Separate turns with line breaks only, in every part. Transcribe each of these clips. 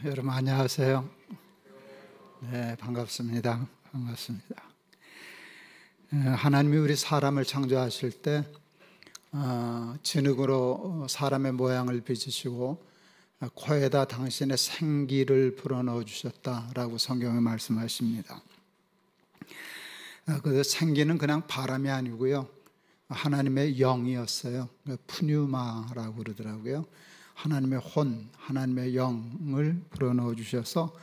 여러분 안녕하세요. 네, 반갑습니다. 하나님이 우리 사람을 창조하실 때 진흙으로 사람의 모양을 빚으시고 코에다 당신의 생기를 불어넣어 주셨다라고 성경에 말씀하십니다. 그 생기는 그냥 바람이 아니고요, 하나님의 영이었어요. 푸뉴마라고 그러더라고요. 하나님의 혼, 하나님의 영을 불어넣어 주셔서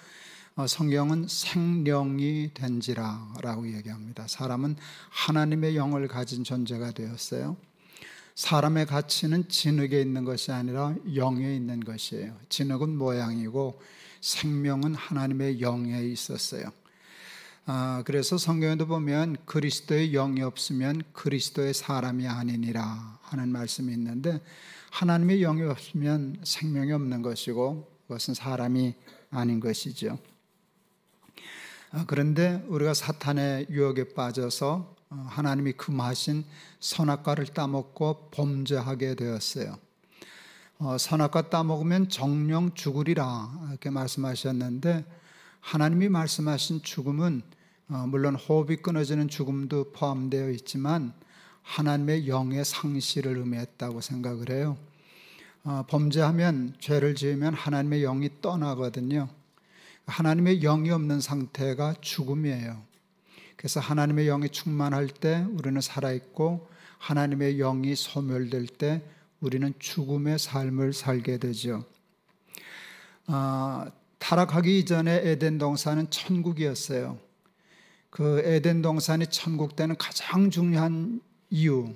성경은 생령이 된지라 라고 얘기합니다. 사람은 하나님의 영을 가진 존재가 되었어요. 사람의 가치는 진흙에 있는 것이 아니라 영에 있는 것이에요. 진흙은 모양이고 생명은 하나님의 영에 있었어요. 그래서 성경에도 보면 그리스도의 영이 없으면 그리스도의 사람이 아니니라 하는 말씀이 있는데, 하나님의 영이 없으면 생명이 없는 것이고 그것은 사람이 아닌 것이죠. 그런데 우리가 사탄의 유혹에 빠져서 하나님이 금하신 선악과를 따먹고 범죄하게 되었어요. 선악과 따먹으면 정령 죽으리라 이렇게 말씀하셨는데, 하나님이 말씀하신 죽음은 물론 호흡이 끊어지는 죽음도 포함되어 있지만 하나님의 영의 상실을 의미했다고 생각을 해요. 범죄하면, 죄를 지으면 하나님의 영이 떠나거든요. 하나님의 영이 없는 상태가 죽음이에요. 그래서 하나님의 영이 충만할 때 우리는 살아있고, 하나님의 영이 소멸될 때 우리는 죽음의 삶을 살게 되죠. 타락하기 이전에 에덴 동산은 천국이었어요. 그 에덴 동산이 천국 되는 가장 중요한 이유,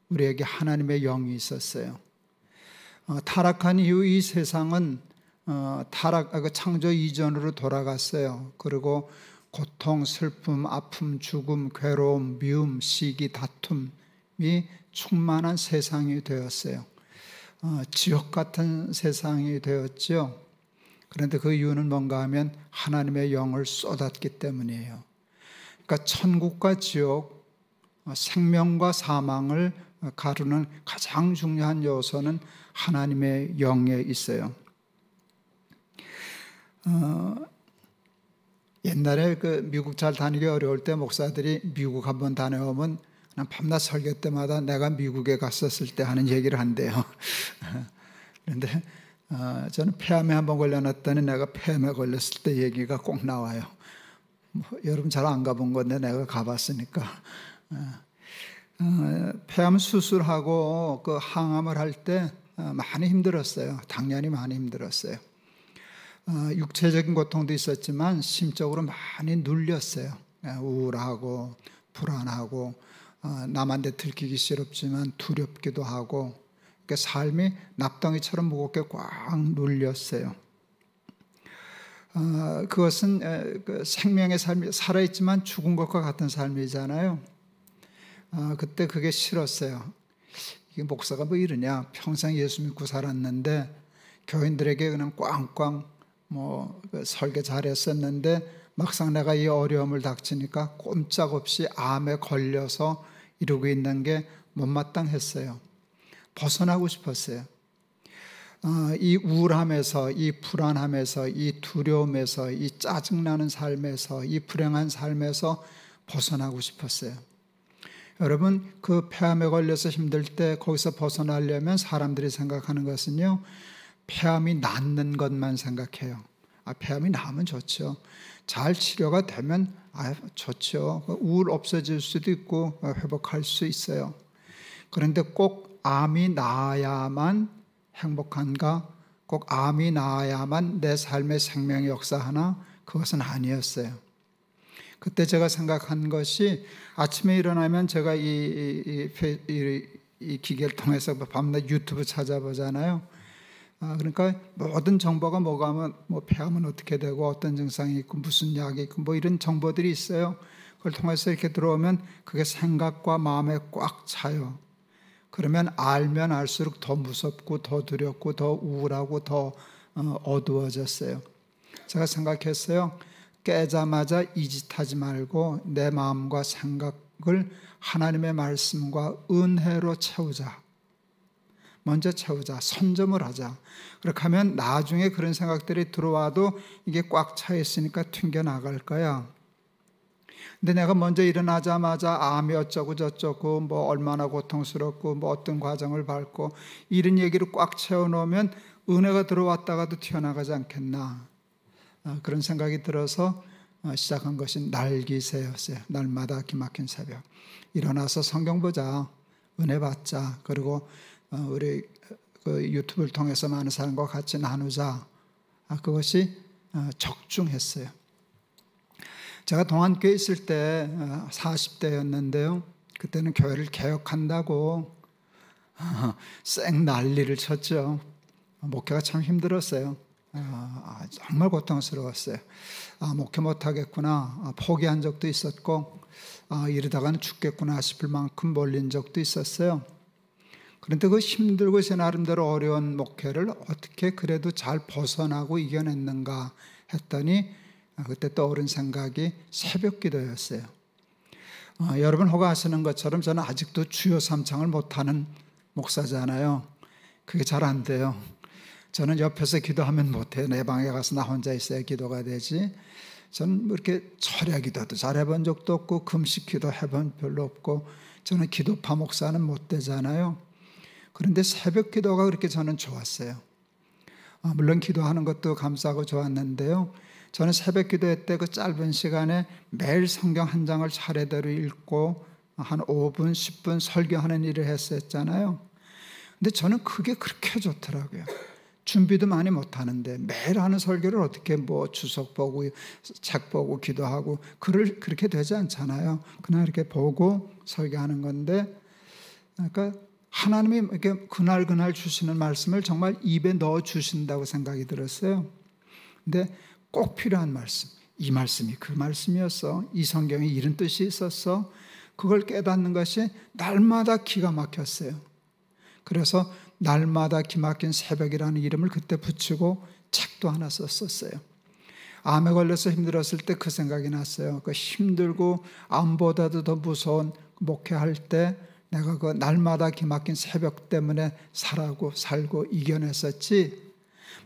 우리에게 하나님의 영이 있었어요. 타락한 이후 이 세상은 창조 이전으로 돌아갔어요. 그리고 고통, 슬픔, 아픔, 죽음, 괴로움, 미움, 시기, 다툼이 충만한 세상이 되었어요. 지옥 같은 세상이 되었죠. 그런데 그 이유는 뭔가 하면 하나님의 영을 쏟았기 때문이에요. 그러니까 천국과 지옥, 생명과 사망을 가르는 가장 중요한 요소는 하나님의 영에 있어요. 옛날에 미국 잘 다니기 어려울 때 목사들이 미국 한번 다녀오면 그냥 밤낮 설교 때마다 내가 미국에 갔었을 때 하는 얘기를 한대요. 그런데 저는 폐암에 한번 걸려놨더니 내가 폐암에 걸렸을 때 얘기가 꼭 나와요. 여러분 잘 안 가본 건데 내가 가봤으니까. 폐암 수술하고 그 항암을 할 때 많이 힘들었어요. 당연히 많이 힘들었어요. 육체적인 고통도 있었지만 심적으로 많이 눌렸어요. 우울하고 불안하고 남한테 들키기 싫었지만 두렵기도 하고, 그러니까 삶이 납덩이처럼 무겁게 꽉 눌렸어요. 그것은 생명의 삶이 살아있지만 죽은 것과 같은 삶이잖아요. 그때 그게 싫었어요. 이게 목사가 뭐 이러냐, 평생 예수 믿고 살았는데 교인들에게 그냥 꽝꽝 설계 잘했었는데 막상 내가 이 어려움을 닥치니까 꼼짝없이 암에 걸려서 이러고 있는 게 못마땅했어요. 벗어나고 싶었어요. 이 우울함에서, 이 불안함에서, 이 두려움에서, 이 짜증나는 삶에서, 이 불행한 삶에서 벗어나고 싶었어요. 여러분, 그 폐암에 걸려서 힘들 때 거기서 벗어나려면 사람들이 생각하는 것은요, 폐암이 낫는 것만 생각해요. 폐암이 나으면 좋죠. 잘 치료가 되면 좋죠. 우울 없어질 수도 있고 회복할 수 있어요. 그런데 꼭 암이 나아야만 행복한가? 꼭 암이 나아야만 내 삶의 생명의 역사하나? 그것은 아니었어요. 그때 제가 생각한 것이, 아침에 일어나면 제가 이 기계를 통해서 밤낮 유튜브 찾아보잖아요. 그러니까 모든 정보가 뭐가 하면 폐암은 어떻게 되고 어떤 증상이 있고 무슨 약이 있고 이런 정보들이 있어요. 그걸 통해서 이렇게 들어오면 그게 생각과 마음에 꽉 차요. 그러면 알면 알수록 더 무섭고 더 두렵고 더 우울하고 더 어두워졌어요. 제가 생각했어요. 깨자마자 이 짓 하지 말고 내 마음과 생각을 하나님의 말씀과 은혜로 채우자. 먼저 채우자, 선점을 하자. 그렇게 하면 나중에 그런 생각들이 들어와도 이게 꽉 차 있으니까 튕겨나갈 거야. 근데 내가 먼저 일어나자마자 암이 어쩌고 저쩌고 뭐 얼마나 고통스럽고 뭐 어떤 과정을 밟고 이런 얘기를 꽉 채워놓으면 은혜가 들어왔다가도 튀어나가지 않겠나. 그런 생각이 들어서 시작한 것이 날기새였어요. 날마다 기막힌 새벽. 일어나서 성경 보자, 은혜 받자, 그리고 우리 그 유튜브를 통해서 많은 사람과 같이 나누자. 그것이 적중했어요. 제가 동안교회 있을 때 40대였는데요. 그때는 교회를 개혁한다고 쌩 난리를 쳤죠. 목회가 참 힘들었어요. 정말 고통스러웠어요. 목회 못하겠구나, 포기한 적도 있었고, 이러다가는 죽겠구나 싶을 만큼 몰린 적도 있었어요. 그런데 그 힘들고 제 나름대로 어려운 목회를 어떻게 그래도 잘 벗어나고 이겨냈는가 했더니 그때 떠오른 생각이 새벽 기도였어요. 여러분 혹 아시는 것처럼 저는 아직도 주여 삼창을 못하는 목사잖아요. 그게 잘 안 돼요. 저는 옆에서 기도하면 못해요. 내 방에 가서 나 혼자 있어야 기도가 되지. 저는 이렇게 철야 기도도 잘 해본 적도 없고 금식 기도 해본 별로 없고 저는 기도파 목사는 못 되잖아요. 그런데 새벽 기도가 그렇게 저는 좋았어요. 물론 기도하는 것도 감사하고 좋았는데요. 저는 새벽 기도회 때 그 짧은 시간에 매일 성경 한 장을 차례대로 읽고 한 5분, 10분 설교하는 일을 했었잖아요. 근데 저는 그게 그렇게 좋더라고요. 준비도 많이 못하는데 매일 하는 설교를 어떻게 뭐 주석 보고 책 보고 기도하고 그렇게 되지 않잖아요. 그냥 이렇게 보고 설교하는 건데, 그러니까 하나님이 이렇게 그날 주시는 말씀을 정말 입에 넣어 주신다고 생각이 들었어요. 근데 꼭 필요한 말씀, 이 말씀이 그 말씀이었어, 이 성경에 이런 뜻이 있었어, 그걸 깨닫는 것이 날마다 기가 막혔어요. 그래서 날마다 기막힌 새벽이라는 이름을 그때 붙이고 책도 하나 썼었어요. 암에 걸려서 힘들었을 때 그 생각이 났어요. 그 힘들고 암보다도 더 무서운 목회할 때 내가 그 날마다 기막힌 새벽 때문에 살고 이겨냈었지.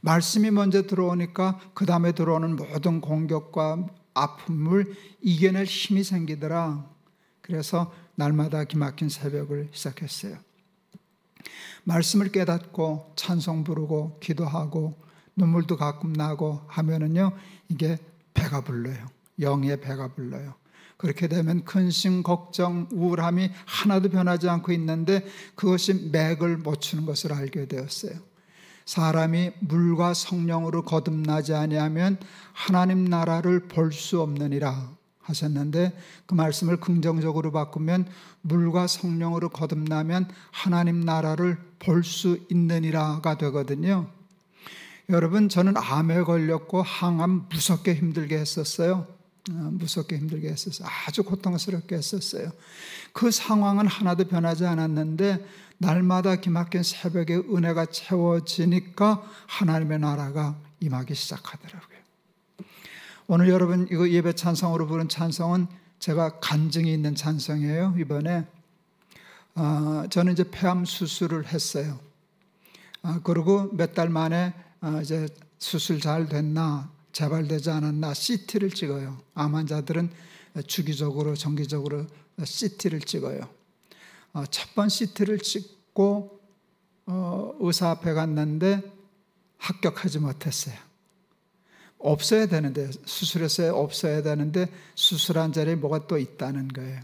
말씀이 먼저 들어오니까 그 다음에 들어오는 모든 공격과 아픔을 이겨낼 힘이 생기더라. 그래서 날마다 기막힌 새벽을 시작했어요. 말씀을 깨닫고 찬송 부르고 기도하고 눈물도 가끔 나고 하면은요, 이게 배가 불러요. 영의 배가 불러요. 그렇게 되면 근심, 걱정, 우울함이 하나도 변하지 않고 있는데 그것이 맥을 못 추는 것을 알게 되었어요. 사람이 물과 성령으로 거듭나지 아니하면 하나님 나라를 볼 수 없느니라 하셨는데, 그 말씀을 긍정적으로 바꾸면 물과 성령으로 거듭나면 하나님 나라를 볼 수 있느니라가 되거든요. 여러분, 저는 암에 걸렸고 항암 무섭게 힘들게 했었어요. 아주 고통스럽게 했었어요. 그 상황은 하나도 변하지 않았는데 날마다 기막힌 새벽에 은혜가 채워지니까 하나님의 나라가 임하기 시작하더라고요. 오늘 여러분 이거 예배 찬송으로 부른 찬송은 제가 간증이 있는 찬송이에요. 이번에 저는 이제 폐암 수술을 했어요. 그리고 몇 달 만에 이제 수술 잘 됐나 재발되지 않았나 CT를 찍어요. 암 환자들은 주기적으로 정기적으로 CT를 찍어요. 첫 번 CT를 찍고 의사 앞에 갔는데 합격하지 못했어요. 없어야 되는데, 수술해서 없어야 되는데 수술한 자리에 뭐가 또 있다는 거예요.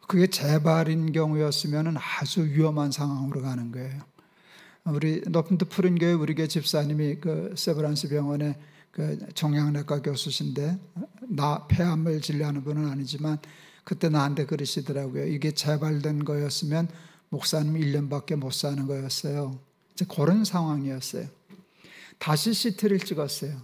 그게 재발인 경우였으면 아주 위험한 상황으로 가는 거예요. 우리 높은 듯 푸른 교회 우리 교회 집사님이 그 세브란스 병원의 그 종양내과 교수신데, 나 폐암을 진료하는 분은 아니지만 그때 나한테 그러시더라고요. 이게 재발된 거였으면 목사님이 1년밖에 못 사는 거였어요. 이제 그런 상황이었어요. 다시 CT를 찍었어요.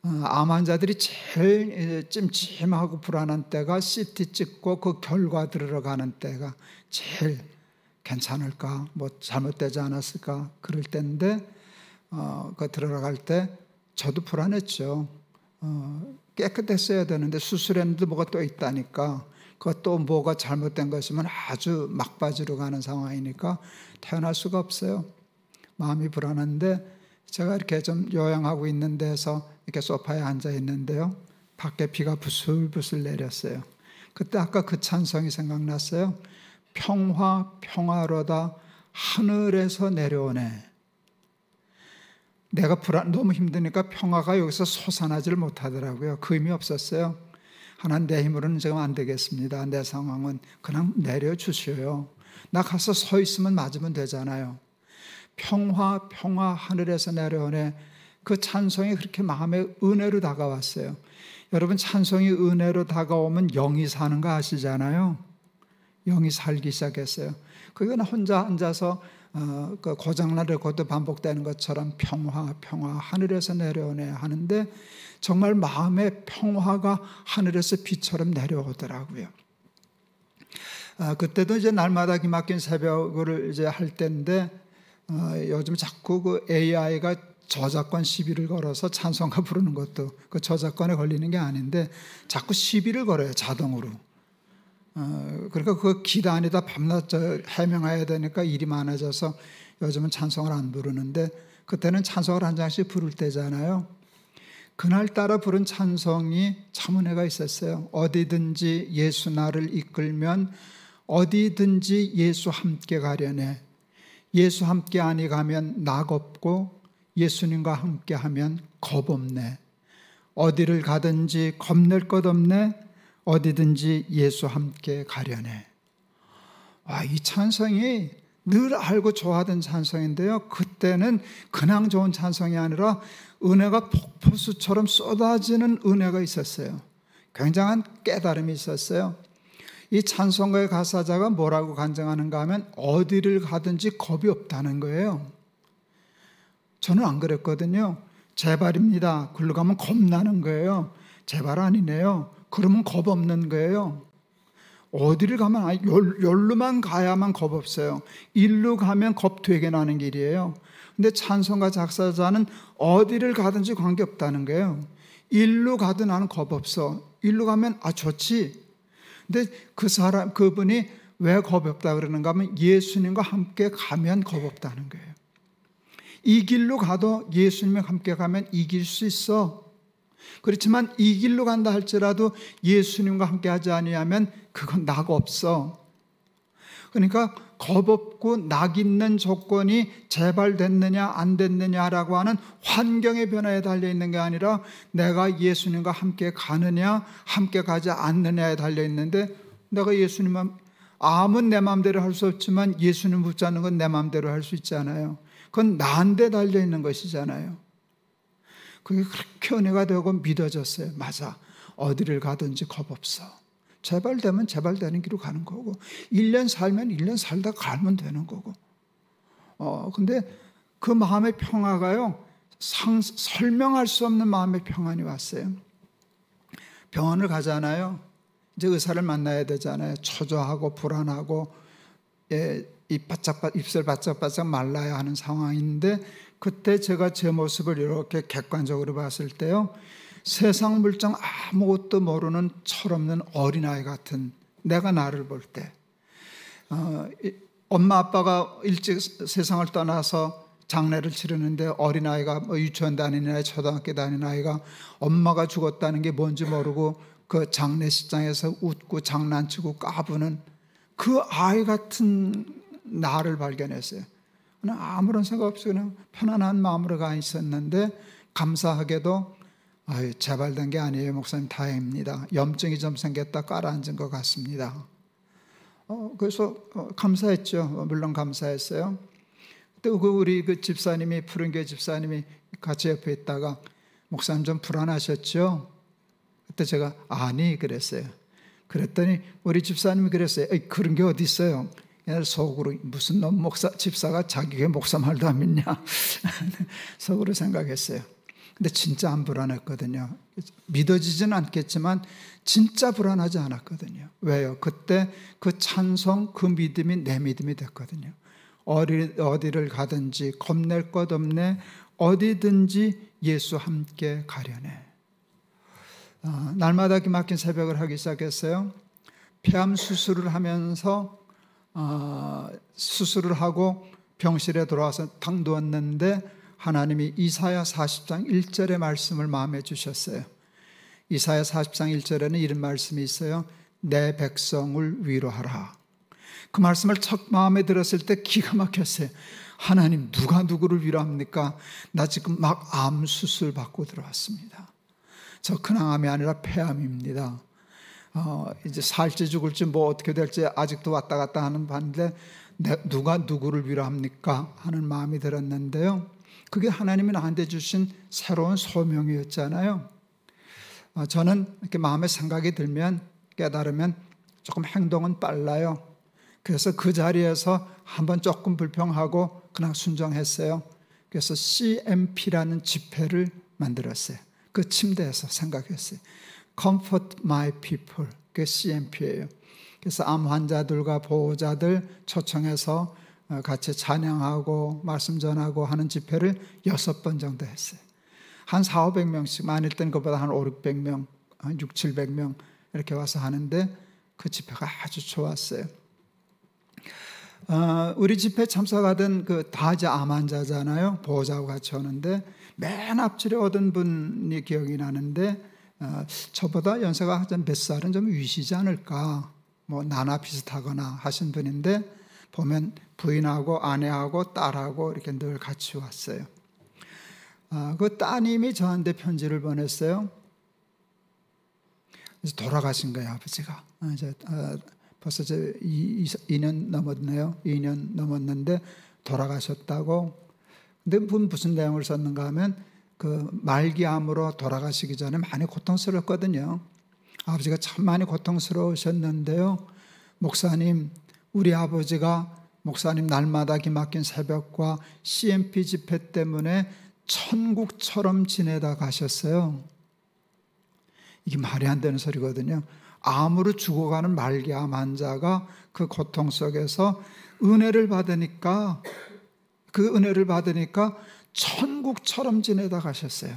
암 환자들이 제일 찜찜하고 불안한 때가 CT 찍고 그 결과 들어가는 때가 제일 괜찮을까, 뭐 잘못되지 않았을까 그럴 때인데, 그 들어갈 때 저도 불안했죠. 깨끗했어야 되는데 수술했는데 뭐가 또 있다니까. 그것도 뭐가 잘못된 것이면 아주 막바지로 가는 상황이니까 태어날 수가 없어요. 마음이 불안한데 제가 이렇게 좀 요양하고 있는 데서 이렇게 소파에 앉아 있는데요. 밖에 비가 부슬부슬 내렸어요. 그때 아까 그 찬송이 생각났어요. 평화 평화로다 하늘에서 내려오네. 내가 너무 힘드니까 평화가 여기서 솟아나질 못하더라고요. 그 의미 없었어요. 하나님, 내 힘으로는 지금 안 되겠습니다. 내 상황은 그냥 내려주셔요. 나 가서 서 있으면 맞으면 되잖아요. 평화 평화 하늘에서 내려오네. 그 찬송이 그렇게 마음에 은혜로 다가왔어요. 여러분, 찬송이 은혜로 다가오면 영이 사는 거 아시잖아요. 영이 살기 시작했어요. 그건 혼자 앉아서 그 고장난 레코드 반복되는 것처럼 평화 평화 하늘에서 내려오네 하는데 정말 마음의 평화가 하늘에서 비처럼 내려오더라고요. 그때도 이제 날마다 기막힌 새벽을 이제 할 때인데 요즘 자꾸 그 AI가 저작권 시비를 걸어서 찬송가 부르는 것도 그 저작권에 걸리는 게 아닌데 자꾸 시비를 걸어요, 자동으로. 그러니까 그 기단이다 밤낮 해명해야 되니까 일이 많아져서 요즘은 찬송을 안 부르는데 그때는 찬송을 한 장씩 부를 때잖아요. 그날따라 부른 찬송이 참 은혜가 있었어요. 어디든지 예수 나를 이끌면 어디든지 예수 함께 가려네. 예수 함께 아니 가면 낙 없고 예수님과 함께 하면 겁 없네. 어디를 가든지 겁낼 것 없네. 어디든지 예수 함께 가려네. 이 찬송이 늘 알고 좋아하던 찬송인데요. 그때는 그냥 좋은 찬송이 아니라 은혜가 폭포수처럼 쏟아지는 은혜가 있었어요. 굉장한 깨달음이 있었어요. 이 찬송가의 가사자가 뭐라고 간증하는가 하면 어디를 가든지 겁이 없다는 거예요. 저는 안 그랬거든요. 제발입니다. 글로 가면 겁나는 거예요. 제발 아니네요. 그러면 겁 없는 거예요. 어디를 가면 여기로만 가야만 겁 없어요. 일로 가면 겁 되게 나는 길이에요. 근데 찬송가 작사자는 어디를 가든지 관계없다는 거예요. 일로 가든 나는 겁 없어. 일로 가면 좋지. 근데 그분이 왜 겁이 없다 그러는가 하면 예수님과 함께 가면 겁 없다는 거예요. 이 길로 가도 예수님과 함께 가면 이길 수 있어. 그렇지만 이 길로 간다 할지라도 예수님과 함께 하지 아니하면 그건 낙 없어. 그러니까 겁 없고 낙 있는 조건이 재발됐느냐 안 됐느냐라고 하는 환경의 변화에 달려있는 게 아니라 내가 예수님과 함께 가느냐 함께 가지 않느냐에 달려있는데 내가 예수님만 암은 내 마음대로 할 수 없지만 예수님 붙잡는 건 내 마음대로 할 수 있잖아요. 그건 나한테 달려있는 것이잖아요. 그게 그렇게 은혜가 되고 믿어졌어요. 맞아. 어디를 가든지 겁 없어. 재발되면 재발되는 길로 가는 거고 1년 살면 1년 살다 가면 되는 거고 근데 그 마음의 평화가요 설명할 수 없는 마음의 평안이 왔어요. 병원을 가잖아요. 이제 의사를 만나야 되잖아요. 초조하고 불안하고 입술 바짝바짝 말라야 하는 상황인데 그때 제가 제 모습을 이렇게 객관적으로 봤을 때요 세상 물정 아무것도 모르는 철없는 어린아이 같은 내가 나를 볼 때 엄마 아빠가 일찍 세상을 떠나서 장례를 치르는데 어린아이가 유치원 다니는 아이 초등학교 다니는 아이가 엄마가 죽었다는 게 뭔지 모르고 그 장례식장에서 웃고 장난치고 까부는 그 아이 같은 나를 발견했어요. 그냥 아무런 생각 없이 그냥 편안한 마음으로 가 있었는데 감사하게도 재발된 게 아니에요. 목사님 다행입니다. 염증이 좀 생겼다 깔아앉은 것 같습니다. 그래서 감사했죠. 물론 감사했어요. 또 우리 그 집사님이 푸른교회 집사님이 같이 옆에 있다가 목사님 좀 불안하셨죠? 그때 제가 아니 그랬어요. 그랬더니 우리 집사님이 그랬어요. 그런 게 어디 있어요? 속으로 무슨 놈 집사가 자기 교회 목사 말도 안 믿냐 속으로 생각했어요. 근데 진짜 안 불안했거든요. 믿어지지는 않겠지만 진짜 불안하지 않았거든요. 왜요? 그때 그 찬송 그 믿음이 내 믿음이 됐거든요. 어디를 가든지 겁낼 것 없네. 어디든지 예수 함께 가려네. 날마다 기막힌 새벽을 하기 시작했어요. 폐암 수술을 하면서 수술을 하고 병실에 돌아와서 탁 누웠는데 하나님이 이사야 40장 1절의 말씀을 마음에 주셨어요. 이사야 40장 1절에는 이런 말씀이 있어요. 내 백성을 위로하라. 그 말씀을 첫 마음에 들었을 때 기가 막혔어요. 하나님, 누가 누구를 위로합니까? 나 지금 막 암 수술 받고 들어왔습니다. 저 근황암이 아니라 폐암입니다. 이제 살지 죽을지 뭐 어떻게 될지 아직도 왔다 갔다 하는 반인데 누가 누구를 위로합니까? 하는 마음이 들었는데요. 그게 하나님이 나한테 주신 새로운 소명이었잖아요. 저는 이렇게 마음에 생각이 들면, 깨달으면 조금 행동은 빨라요. 그래서 그 자리에서 한번 조금 불평하고 그냥 순종했어요. 그래서 CMP라는 집회를 만들었어요. 그 침대에서 생각했어요. Comfort my people. 그게 CMP예요. 그래서 암 환자들과 보호자들 초청해서 같이 찬양하고 말씀 전하고 하는 집회를 6번 정도 했어요. 한 400~500명씩, 많을 땐 그보다 한 500~600명, 한 600~700명 이렇게 와서 하는데 그 집회가 아주 좋았어요. 우리 집회 참석하던 그 다자 암 환자잖아요. 보호자하고 같이 오는데 맨 앞줄에 오던 분이 기억이 나는데 저보다 연세가 몇 살은 좀 위시지 않을까, 뭐 나나 비슷하거나 하신 분인데 보면 부인하고 아내하고 딸하고 이렇게 늘 같이 왔어요. 그 따님이 저한테 편지를 보냈어요. 그래서 돌아가신 거예요, 아버지가. 이제 벌써 2년 넘었네요. 2년 넘었는데 돌아가셨다고. 근데 무슨 내용을 썼는가 하면 그 말기암으로 돌아가시기 전에 많이 고통스럽거든요. 아버지가 참 많이 고통스러우셨는데요. 목사님, 우리 아버지가 목사님 날마다 기막힌 새벽과 CMP 집회 때문에 천국처럼 지내다 가셨어요. 이게 말이 안 되는 소리거든요. 암으로 죽어가는 말기암 환자가 그 고통 속에서 은혜를 받으니까, 그 은혜를 받으니까 천국처럼 지내다 가셨어요.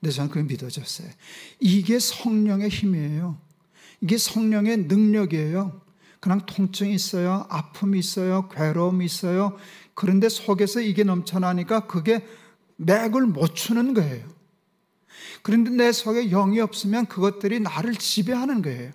근데 저는 그게 믿어졌어요. 이게 성령의 힘이에요. 이게 성령의 능력이에요. 그냥 통증이 있어요. 아픔이 있어요. 괴로움이 있어요. 그런데 속에서 이게 넘쳐나니까 그게 맥을 못 추는 거예요. 그런데 내 속에 영이 없으면 그것들이 나를 지배하는 거예요.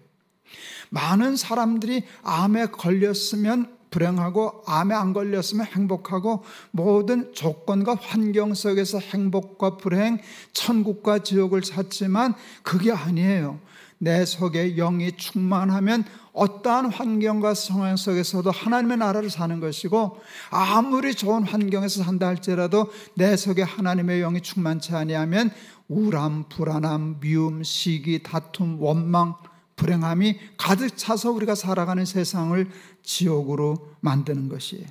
많은 사람들이 암에 걸렸으면 불행하고 암에 안 걸렸으면 행복하고 모든 조건과 환경 속에서 행복과 불행, 천국과 지옥을 찾지만 그게 아니에요. 내 속에 영이 충만하면 어떠한 환경과 상황 속에서도 하나님의 나라를 사는 것이고, 아무리 좋은 환경에서 산다 할지라도 내 속에 하나님의 영이 충만치 아니하면 우울함, 불안함, 미움, 시기, 다툼, 원망, 불행함이 가득 차서 우리가 살아가는 세상을 지옥으로 만드는 것이에요.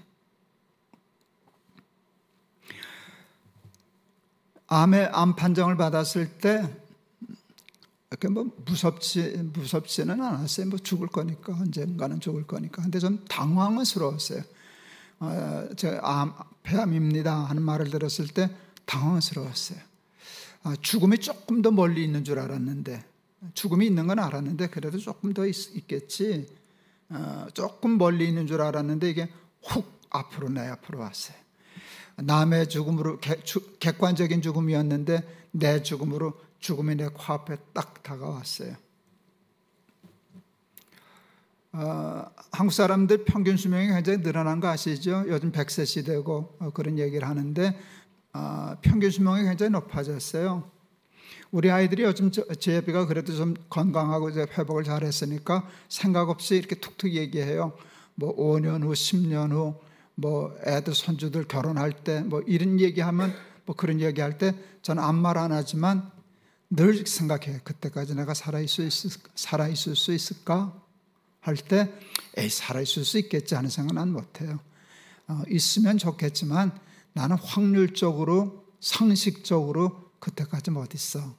암 판정을 받았을 때 이렇게 뭐 무섭지는 않았어요. 뭐 죽을 거니까, 언젠가는 죽을 거니까. 근데 좀 당황스러웠어요. 제가 폐암입니다 하는 말을 들었을 때 당황스러웠어요. 죽음이 조금 더 멀리 있는 줄 알았는데, 죽음이 있는 건 알았는데 그래도 조금 더 있겠지, 조금 멀리 있는 줄 알았는데 이게 훅 내 앞으로 왔어요. 남의 죽음으로, 객관적인 죽음이었는데 내 죽음으로 죽음이 내 코앞에 딱 다가왔어요. 한국 사람들 평균 수명이 굉장히 늘어난 거 아시죠? 요즘 100세 시대고 그런 얘기를 하는데 평균 수명이 굉장히 높아졌어요. 우리 아이들이 요즘 제비가 그래도 좀 건강하고 이제 회복을 잘했으니까 생각 없이 이렇게 툭툭 얘기해요. 뭐 5년 후, 10년 후, 뭐 애들 손주들 결혼할 때 뭐 이런 얘기하면, 뭐 그런 얘기할 때 저는 아무 말 안 하지만 늘 생각해요. 그때까지 내가 살아있을 수 있을까? 할 때 살아있을 수 있겠지 하는 생각은 난 못해요. 있으면 좋겠지만 나는 확률적으로, 상식적으로 그때까지 못 있어.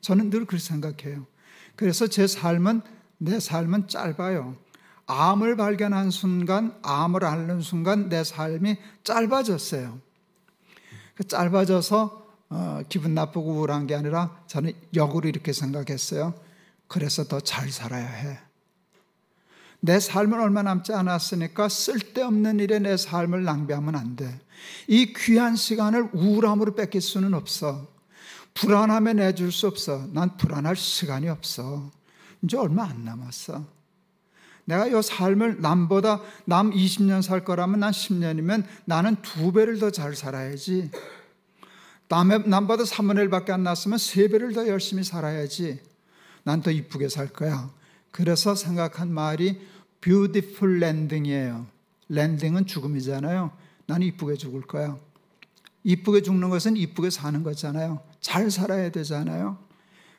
저는 늘 그렇게 생각해요. 그래서 내 삶은 짧아요. 암을 발견한 순간, 암을 앓는 순간 내 삶이 짧아졌어요. 짧아져서 기분 나쁘고 우울한 게 아니라 저는 역으로 이렇게 생각했어요. 그래서 더 잘 살아야 해. 내 삶은 얼마 남지 않았으니까 쓸데없는 일에 내 삶을 낭비하면 안 돼. 이 귀한 시간을 우울함으로 뺏길 수는 없어. 불안함에 내줄 수 없어. 난 불안할 시간이 없어. 이제 얼마 안 남았어. 내가 이 삶을 남 20년 살 거라면 난 10년이면 나는 2배를 더 잘 살아야지. 남보다 3분의 1밖에 안 났으면 3배를 더 열심히 살아야지. 난 더 이쁘게 살 거야. 그래서 생각한 말이 beautiful landing이에요. 랜딩은 죽음이잖아요. 나는 이쁘게 죽을 거야. 이쁘게 죽는 것은 이쁘게 사는 거잖아요. 잘 살아야 되잖아요.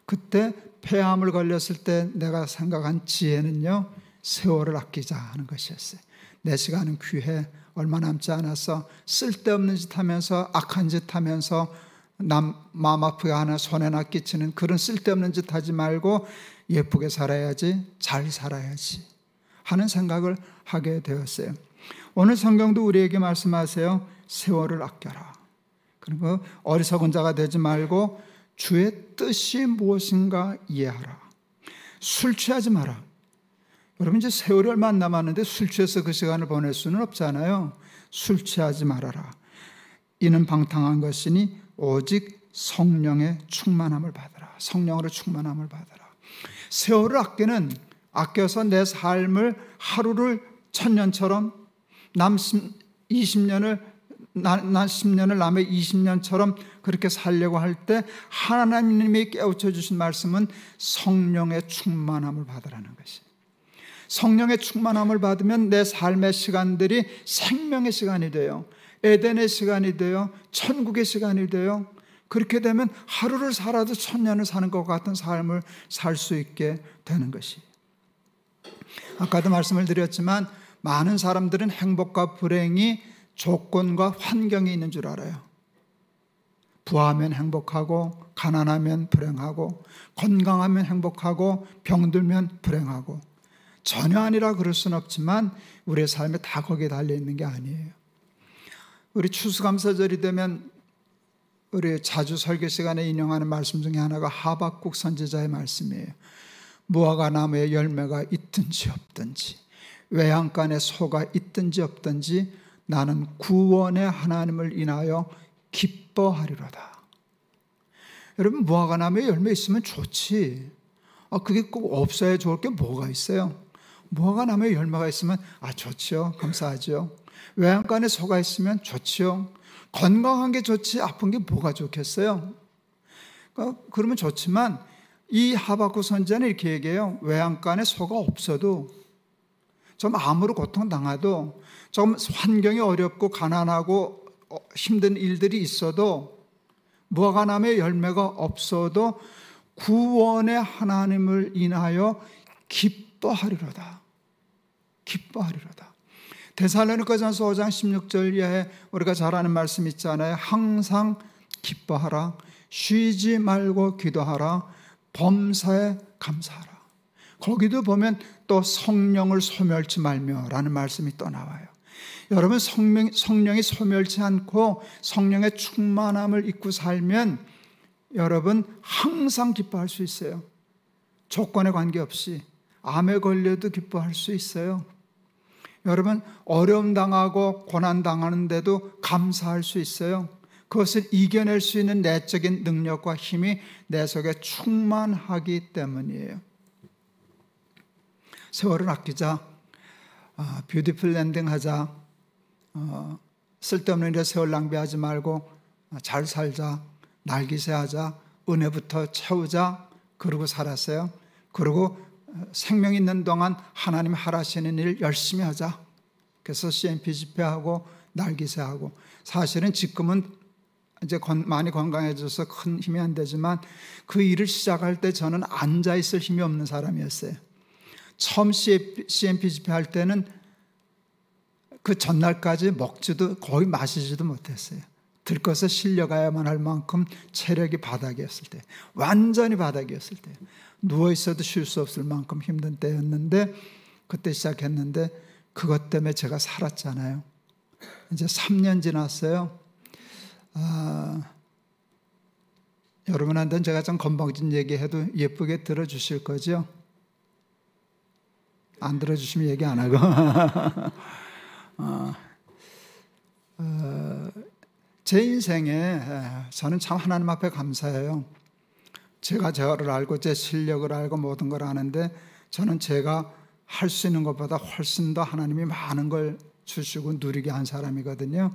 그때 폐암을 걸렸을 때 내가 생각한 지혜는요, 세월을 아끼자 하는 것이었어요. 내 시간은 귀해. 얼마 남지 않았어. 쓸데없는 짓 하면서 악한 짓 하면서 남 마음 아프게 하나 손해나 끼치는 그런 쓸데없는 짓 하지 말고 예쁘게 살아야지, 잘 살아야지 하는 생각을 하게 되었어요. 오늘 성경도 우리에게 말씀하세요. 세월을 아껴라. 그리고 어리석은 자가 되지 말고 주의 뜻이 무엇인가 이해하라. 술 취하지 마라. 여러분 이제 세월이 얼마 안 남았는데 술 취해서 그 시간을 보낼 수는 없잖아요. 술 취하지 말아라. 이는 방탕한 것이니 오직 성령의 충만함을 받으라. 성령으로 충만함을 받으라. 세월을 아껴서 내 삶을 하루를 1000년처럼 남 10년을 남의 20년처럼 그렇게 살려고 할 때 하나님이 깨우쳐 주신 말씀은 성령의 충만함을 받으라는 것이에요. 성령의 충만함을 받으면 내 삶의 시간들이 생명의 시간이 돼요. 에덴의 시간이 돼요. 천국의 시간이 돼요. 그렇게 되면 하루를 살아도 1000년을 사는 것 같은 삶을 살 수 있게 되는 것이에요. 아까도 말씀을 드렸지만 많은 사람들은 행복과 불행이 조건과 환경에 있는 줄 알아요. 부하면 행복하고 가난하면 불행하고 건강하면 행복하고 병들면 불행하고 전혀 아니라 그럴 수는 없지만 우리의 삶에 다 거기에 달려있는 게 아니에요. 우리 추수감사절이 되면 우리 자주 설교 시간에 인용하는 말씀 중에 하나가 하박국 선지자의 말씀이에요. 무화과 나무에 열매가 있든지 없든지 외양간에 소가 있든지 없든지 나는 구원의 하나님을 인하여 기뻐하리로다. 여러분 무화과 나무에 열매 있으면 좋지. 그게 꼭 없어야 좋을 게 뭐가 있어요? 무화과 나무에 열매가 있으면 좋지요. 감사하죠. 외양간에 소가 있으면 좋지요. 건강한 게 좋지 아픈 게 뭐가 좋겠어요? 그러면 좋지만 이 하박국 선지자는 이렇게 얘기해요. 외양간에 소가 없어도 좀 암으로 고통당해도 좀 환경이 어렵고 가난하고 힘든 일들이 있어도 무화과 나무에 열매가 없어도 구원의 하나님을 인하여 기뻐하리로다. 기뻐하리로다. 데살로니가전서 5장 16절 이하에 우리가 잘 아는 말씀 있잖아요. 항상 기뻐하라. 쉬지 말고 기도하라. 범사에 감사하라. 거기도 보면 또 성령을 소멸치 말며라는 말씀이 또 나와요. 여러분 성령이 소멸치 않고 성령의 충만함을 입고 살면 여러분 항상 기뻐할 수 있어요. 조건에 관계없이 암에 걸려도 기뻐할 수 있어요. 여러분 어려움 당하고 고난 당하는데도 감사할 수 있어요. 그것을 이겨낼 수 있는 내적인 능력과 힘이 내 속에 충만하기 때문이에요. 세월을 아끼자, 뷰티풀 랜딩 하자, 쓸데없는 일에 세월 낭비하지 말고 잘 살자, 날기새하자, 은혜부터 채우자, 그러고 살았어요. 그리고 생명 있는 동안 하나님 하라시는 일 열심히 하자. 그래서 CMP 집회하고 날기새하고, 사실은 지금은 이제 많이 건강해져서 큰 힘이 안 되지만 그 일을 시작할 때 저는 앉아 있을 힘이 없는 사람이었어요. 처음 CMP 집회할 때는 그 전날까지 먹지도 거의 마시지도 못했어요. 들것에 실려가야만 할 만큼 체력이 바닥이었을 때, 완전히 바닥이었을 때, 누워있어도 쉴 수 없을 만큼 힘든 때였는데 그때 시작했는데 그것 때문에 제가 살았잖아요. 이제 3년 지났어요. 여러분한테는 제가 좀 건방진 얘기해도 예쁘게 들어주실 거죠? 안 들어주시면 얘기 안 하고. 제 인생에 저는 참 하나님 앞에 감사해요. 제가 저를 알고 제 실력을 알고 모든 걸 아는데 저는 제가 할 수 있는 것보다 훨씬 더 하나님이 많은 걸 주시고 누리게 한 사람이거든요.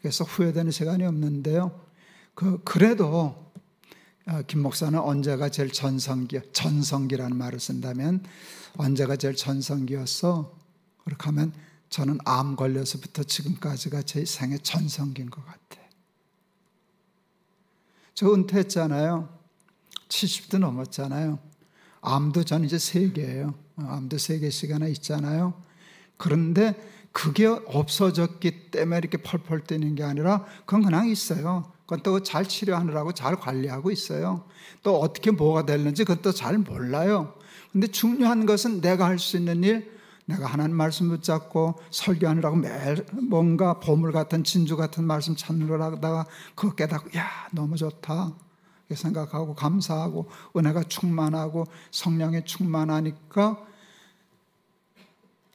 그래서 후회되는 시간이 없는데요. 그래도 김 목사는 언제가 제일 전성기라는 말을 쓴다면 언제가 제일 전성기였어? 그렇게 하면 저는 암 걸려서부터 지금까지가 제 생의 전성기인 것 같아. 저 은퇴했잖아요. 70도 넘었잖아요. 암도 전 이제 3개예요. 암도 3개씩 하나 있잖아요. 그런데 그게 없어졌기 때문에 이렇게 펄펄 뛰는 게 아니라 그건 그냥 있어요. 그건 또 잘 치료하느라고 잘 관리하고 있어요. 또 어떻게 뭐가 되는지 그것도 잘 몰라요. 근데 중요한 것은 내가 할 수 있는 일, 내가 하나님 말씀 붙잡고 설교하느라고 매일 뭔가 보물 같은 진주 같은 말씀 찾느라고 하다가 그거 깨닫고 야 너무 좋다 이렇게 생각하고 감사하고 은혜가 충만하고 성령이 충만하니까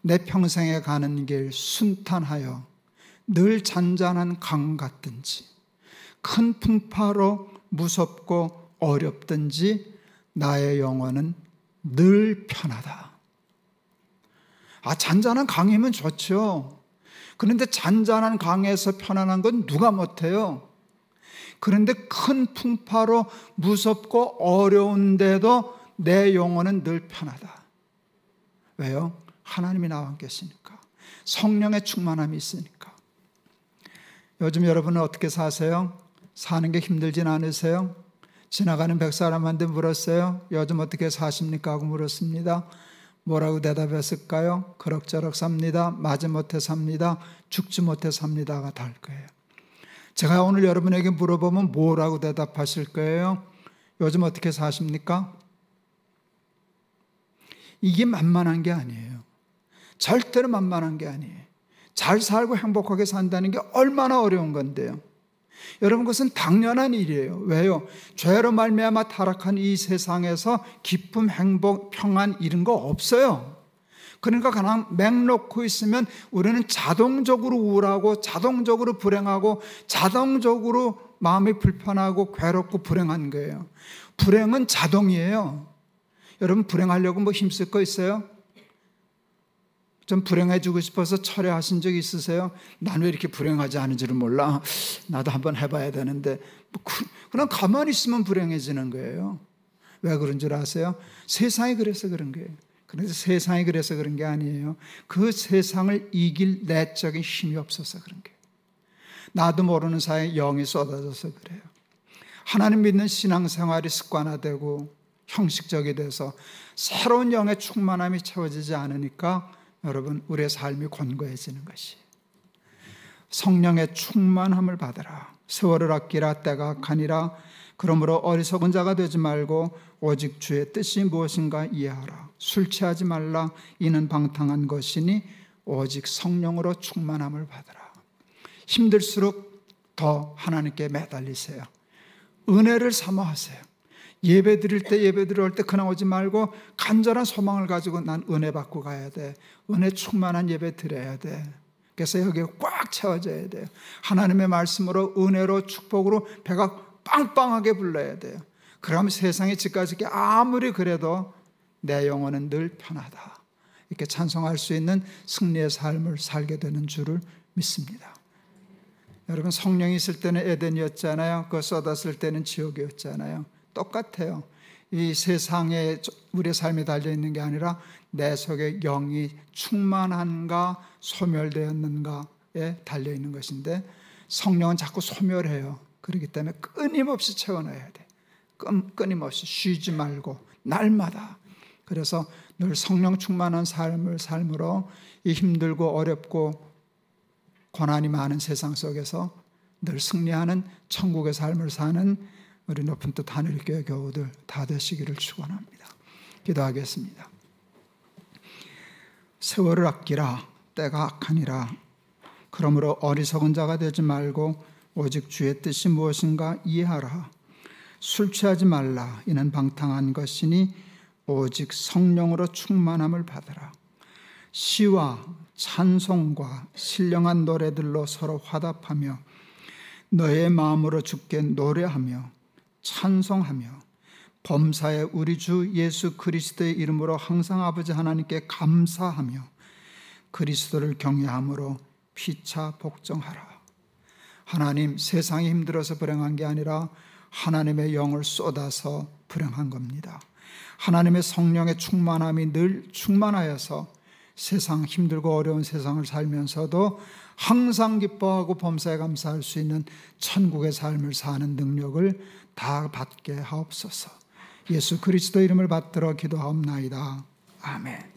내 평생에 가는 길 순탄하여 늘 잔잔한 강 같든지 큰 풍파로 무섭고 어렵든지 나의 영혼은 늘 편하다. 잔잔한 강이면 좋죠. 그런데 잔잔한 강에서 편안한 건 누가 못해요. 그런데 큰 풍파로 무섭고 어려운데도 내 영혼은 늘 편하다. 왜요? 하나님이 나와 함께 계시니까. 성령의 충만함이 있으니까. 요즘 여러분은 어떻게 사세요? 사는 게 힘들진 않으세요? 지나가는 100사람한테 물었어요. 요즘 어떻게 사십니까? 하고 물었습니다. 뭐라고 대답했을까요? 그럭저럭 삽니다. 마지못해 삽니다. 죽지 못해 삽니다가 달 거예요. 제가 오늘 여러분에게 물어보면 뭐라고 대답하실 거예요? 요즘 어떻게 사십니까? 이게 만만한 게 아니에요. 절대로 만만한 게 아니에요. 잘 살고 행복하게 산다는 게 얼마나 어려운 건데요. 여러분 그것은 당연한 일이에요. 왜요? 죄로 말미암아 타락한 이 세상에서 기쁨, 행복, 평안 이런 거 없어요. 그러니까 그냥 맹 놓고 있으면 우리는 자동적으로 우울하고 자동적으로 불행하고 자동적으로 마음이 불편하고 괴롭고 불행한 거예요. 불행은 자동이에요. 여러분 불행하려고 뭐 힘쓸 거 있어요? 좀 불행해지고 싶어서 철회하신 적 있으세요? 난 왜 이렇게 불행하지 않은지를 몰라. 나도 한번 해봐야 되는데 그냥 가만히 있으면 불행해지는 거예요. 왜 그런 줄 아세요? 세상이 그래서 그런 거예요. 그래서 세상이 그래서 그런 게 아니에요. 그 세상을 이길 내적인 힘이 없어서 그런 거예요. 나도 모르는 사이에 영이 쏟아져서 그래요. 하나님 믿는 신앙생활이 습관화되고 형식적이 돼서 새로운 영의 충만함이 채워지지 않으니까 여러분 우리의 삶이 곤고해지는 것이 성령의 충만함을 받으라. 세월을 아끼라 때가 악하니라. 그러므로 어리석은 자가 되지 말고 오직 주의 뜻이 무엇인가 이해하라. 술 취하지 말라. 이는 방탕한 것이니 오직 성령으로 충만함을 받으라. 힘들수록 더 하나님께 매달리세요. 은혜를 사모하세요. 예배 드릴 때 예배 드릴 때 그냥 오지 말고 간절한 소망을 가지고 난 은혜 받고 가야 돼. 은혜 충만한 예배 드려야 돼. 그래서 여기가 꽉 채워져야 돼요. 하나님의 말씀으로 은혜로 축복으로 배가 빵빵하게 불러야 돼요. 그러면 세상에 집까지 아무리 그래도 내 영혼은 늘 편하다. 이렇게 찬송할 수 있는 승리의 삶을 살게 되는 줄을 믿습니다. 여러분 성령이 있을 때는 에덴이었잖아요. 그거 쏟았을 때는 지옥이었잖아요. 똑같아요. 이 세상에 우리의 삶이 달려있는 게 아니라 내 속에 영이 충만한가 소멸되었는가에 달려있는 것인데 성령은 자꾸 소멸해요. 그렇기 때문에 끊임없이 채워넣어야 돼. 끊임없이 쉬지 말고 날마다. 그래서 늘 성령 충만한 삶으로 이 힘들고 어렵고 고난이 많은 세상 속에서 늘 승리하는 천국의 삶을 사는 우리 높은 뜻 하늘교회 교우들 다 되시기를 축원합니다. 기도하겠습니다. 세월을 아끼라. 때가 악하니라. 그러므로 어리석은 자가 되지 말고 오직 주의 뜻이 무엇인가 이해하라. 술 취하지 말라. 이는 방탕한 것이니 오직 성령으로 충만함을 받으라. 시와 찬송과 신령한 노래들로 서로 화답하며 너의 마음으로 주께 노래하며 찬송하며 범사에 우리 주 예수 그리스도의 이름으로 항상 아버지 하나님께 감사하며 그리스도를 경외함으로 피차 복종하라. 하나님, 세상이 힘들어서 불행한 게 아니라 하나님의 영을 쏟아서 불행한 겁니다. 하나님의 성령의 충만함이 늘 충만하여서 세상 힘들고 어려운 세상을 살면서도 항상 기뻐하고 범사에 감사할 수 있는 천국의 삶을 사는 능력을 다 받게 하옵소서. 예수 그리스도 이름을 받들어 기도하옵나이다. 아멘.